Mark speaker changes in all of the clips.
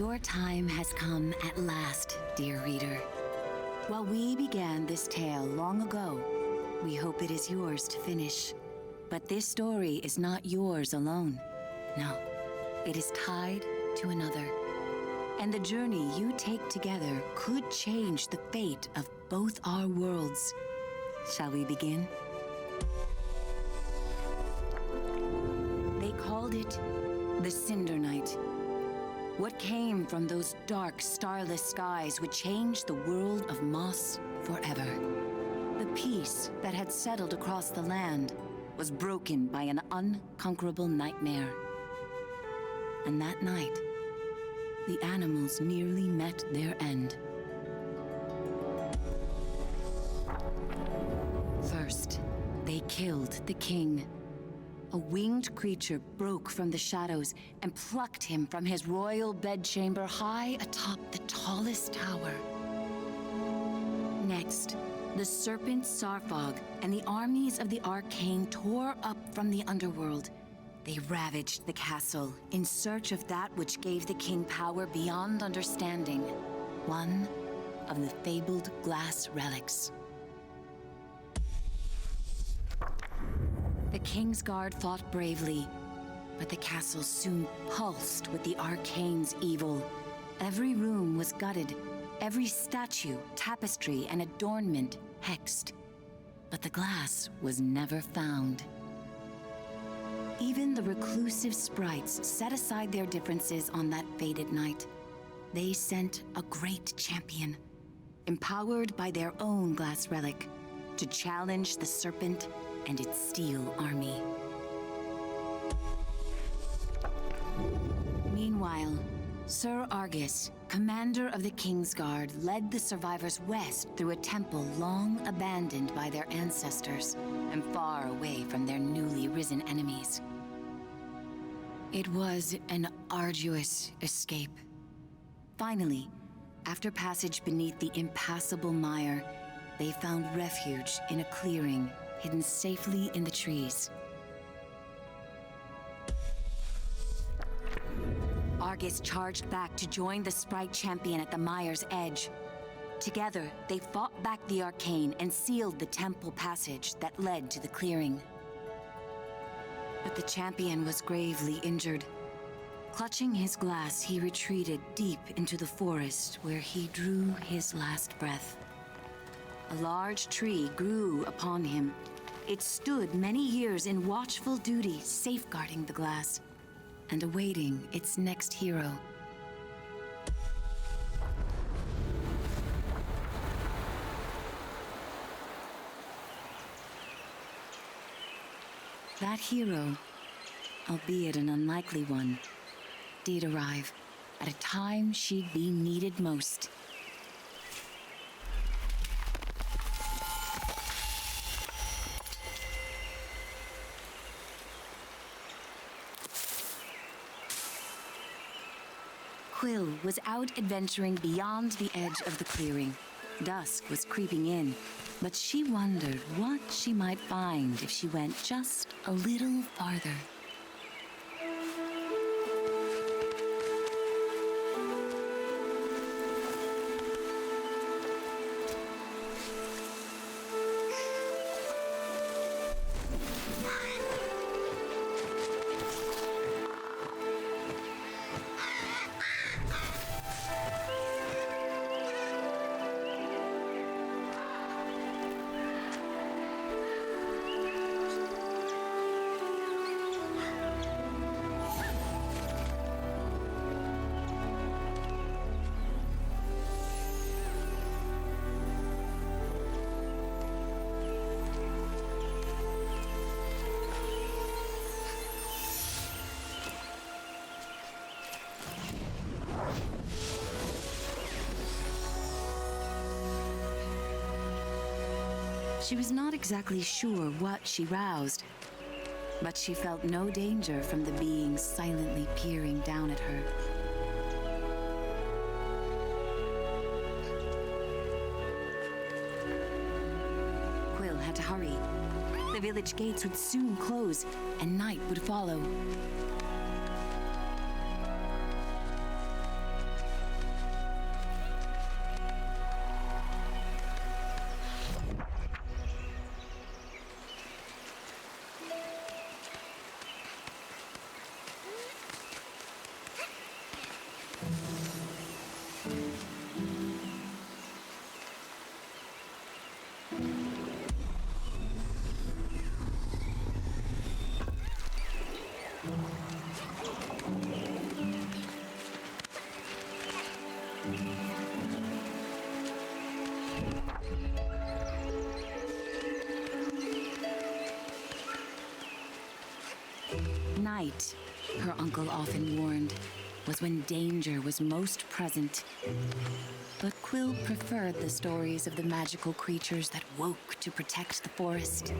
Speaker 1: Your time has come at last, dear reader. While we began this tale long ago, we hope it is yours to finish. But this story is not yours alone. No, it is tied to another. And the journey you take together could change the fate of both our worlds. Shall we begin? They called it the Cinder Night. What came from those dark, starless skies would change the world of Moss forever. The peace that had settled across the land was broken by an unconquerable nightmare. And that night, the animals nearly met their end. First, they killed the king. A winged creature broke from the shadows and plucked him from his royal bedchamber high atop the tallest tower. Next, the serpent Sarfog and the armies of the arcane tore up from the underworld. They ravaged the castle in search of that which gave the king power beyond understanding, one of the fabled glass relics. The King's Guard fought bravely, but the castle soon pulsed with the arcane's evil. Every room was gutted, every statue, tapestry, and adornment hexed. But the glass was never found. Even the reclusive sprites set aside their differences on that fated night. They sent a great champion, empowered by their own glass relic, to challenge the serpent and its steel army. Meanwhile, Sir Argus, commander of the King's Guard, led the survivors west through a temple long abandoned by their ancestors and far away from their newly risen enemies. It was an arduous escape. Finally, after passage beneath the impassable mire, they found refuge in a clearing hidden safely in the trees. Argus charged back to join the sprite champion at the mire's edge. Together, they fought back the arcane and sealed the temple passage that led to the clearing. But the champion was gravely injured. Clutching his glass, he retreated deep into the forest where he drew his last breath. A large tree grew upon him. It stood many years in watchful duty, safeguarding the glass and awaiting its next hero. That hero, albeit an unlikely one, did arrive at a time she'd be needed most. Quill was out adventuring beyond the edge of the clearing. Dusk was creeping in, but she wondered what she might find if she went just a little farther. She was not exactly sure what she roused, but she felt no danger from the beings silently peering down at her. Quill had to hurry. The village gates would soon close, and night would follow. Night, her uncle often warned, was when danger was most present. But Quill preferred the stories of the magical creatures that woke to protect the forest.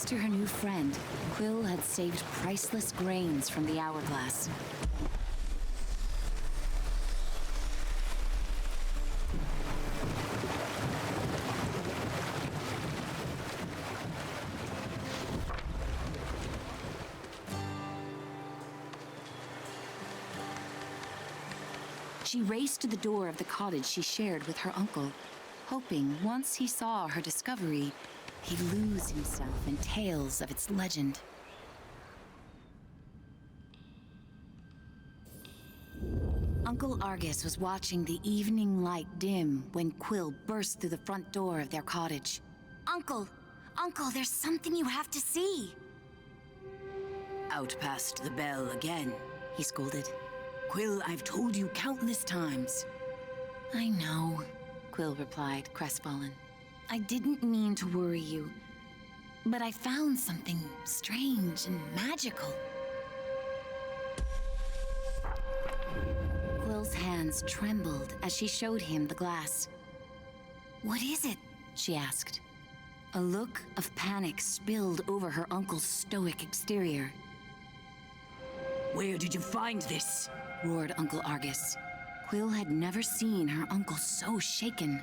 Speaker 1: Thanks to her new friend, Quill had saved priceless grains from the hourglass. She raced to the door of the cottage she shared with her uncle, hoping once he saw her discovery, he'd lose himself in tales of its legend. Uncle Argus was watching the evening light dim when Quill burst through the front door of their cottage. Uncle, there's something you have to see.
Speaker 2: Out past the bell again,
Speaker 1: He scolded.
Speaker 2: Quill, I've told you countless times.
Speaker 1: I know, Quill replied, crestfallen. I didn't mean to worry you, but I found something strange and magical. Quill's hands trembled as she showed him the glass. What is it? She asked. A look of panic spilled over her uncle's stoic exterior.
Speaker 2: Where did you find this?
Speaker 1: Roared Uncle Argus. Quill had never seen her uncle so shaken.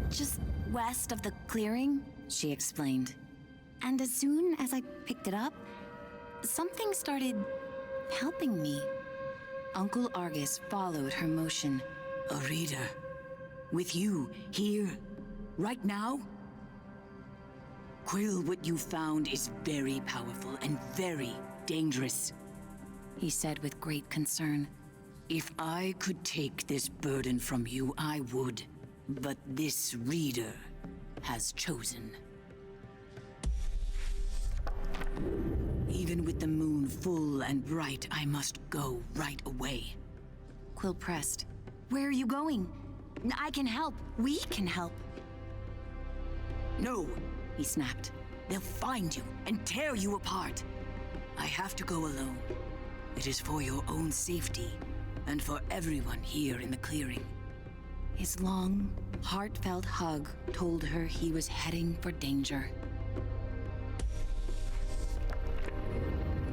Speaker 1: Just west of the clearing, she explained. And as soon as I picked it up, something started helping me. Uncle Argus followed her motion.
Speaker 2: A reader? With you, here, right now? Quill, what you found is very powerful and very dangerous,
Speaker 1: he said with great concern.
Speaker 2: If I could take this burden from you, I would. But this reader has chosen. Even with the moon full and bright, I must go right away.
Speaker 1: Quill pressed. Where are you going? I can help. We can help.
Speaker 2: No,
Speaker 1: he snapped.
Speaker 2: They'll find you and tear you apart. I have to go alone. It is for your own safety and for everyone here in the clearing.
Speaker 1: His long, heartfelt hug told her he was heading for danger.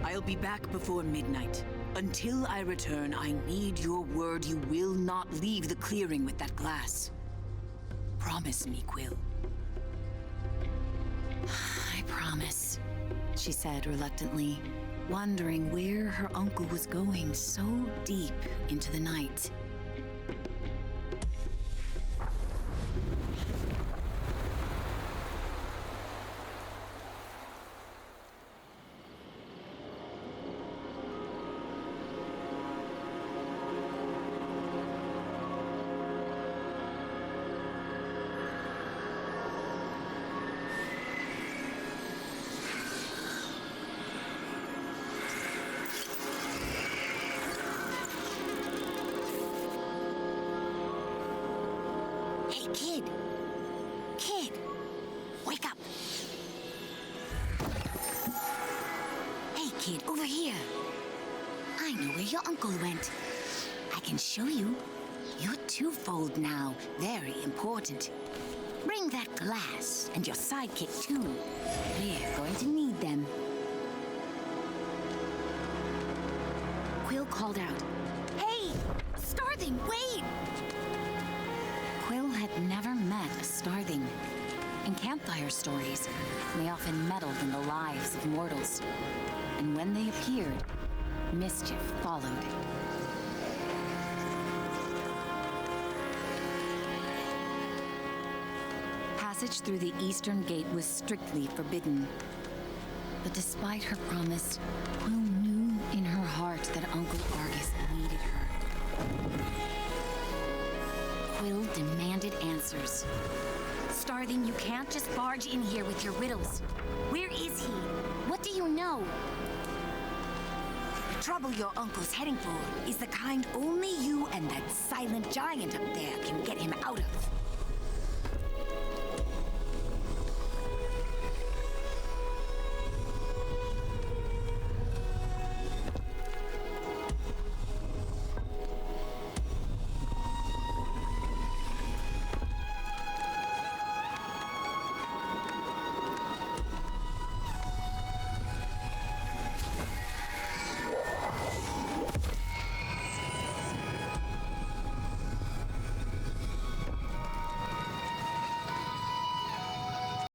Speaker 2: I'll be back before midnight. Until I return, I need your word you will not leave the clearing with that glass. Promise me, Quill.
Speaker 1: I promise, she said reluctantly, wondering where her uncle was going so deep into the night. Kid, wake up. Hey, kid, over here. I know where your uncle went. I can show you. You're twofold now, very important. Bring that glass and your sidekick too. We're going to need them. Quill called out, "Hey, Starthing, wait!" Quill had never met a Starthing. In campfire stories, they often meddled in the lives of mortals. And when they appeared, mischief followed. Passage through the eastern gate was strictly forbidden. But despite her promise, Quill knew in her heart that Uncle Argus needed her. Quill demanded answers. Starthing, you can't just barge in here with your riddles. Where is he? What do you know? The trouble your uncle's heading for is the kind only you and that silent giant up there can get him out of.